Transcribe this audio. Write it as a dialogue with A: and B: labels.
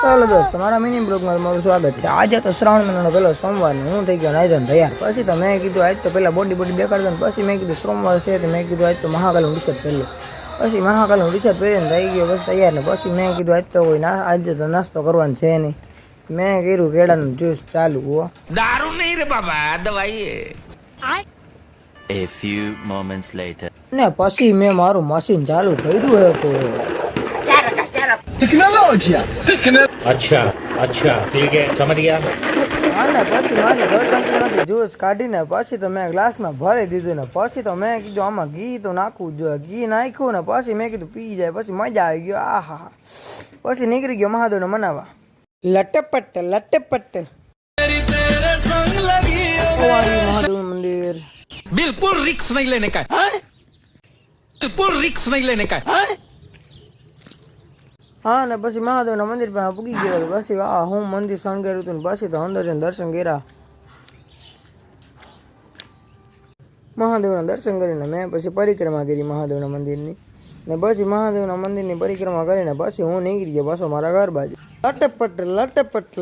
A: Hello दोस्त તમારા mini બ્લોગમાં મારું સ્વાગત છે। આજે તો શ્રાવણ મહિનાનો પહેલો સોમવાર ને હું થઈ ગયો નાઈધન તૈયાર। પછી તો મેં કીધું આજ તો પહેલા બોડી દેખાડતો ને પછી મેં કીધું સોમવાર છે તો મેં કીધું આજ તો મહાકાલનું ટી-શર્ટ પહેરલો। પછી મહાકાલનું ટી-શર્ટ પહેરીને થઈ ગયો બસ તૈયાર ને પછી મેં કીધું આજ તો કોઈ આજે તો નાસ્તો કરવાનો છે નહીં। મેં કર્યું કેળાનું જ્યુસ ચાલુ। હો
B: दारू नहीं रे बाबा दवाई है।
C: A few moments later.
A: ને પછી મેં મારું મશીન ચાલુ કર્યું હે તો
D: अच्छा अच्छा ठीक है समझ गया।
A: અને પછી મારી ઘરકંટીમાંથી જ્યુસ કાઢીને પછી તો મેં ગ્લાસમાં ભરી દીધું ને પછી તો મેં કીધું આમાં ઘી તો નાખવું જોઈએ। ઘી નાખ્યું ને પછી મેં કીધું પી જાય પછી મજા આવી ગયો। આહા પછી નીકળી ગયો મહાદેવને મનાવવા। લટપટ લટપટ મહાદેવ મંદિર
B: बिल्कुल रिक्स नहीं लेने का बिल्कुल रिक्स नहीं लेने का।
A: હા ને પછી મહાદેવના મંદિર પાસે પૂગી ગયો પછી હું મંદિર શણગાર્યું હતું ને પછી તો અંદર જઈને દર્શન કર્યા। મહાદેવના દર્શન કરીને મેં પછી પરિક્રમા કરી મહાદેવના મંદિરની ને પછી મહાદેવના મંદિરની પરિક્રમા કરીને પછી હું નીકળી ગયો પાછો મારા ઘર બાજુ। લટપટ લટપટ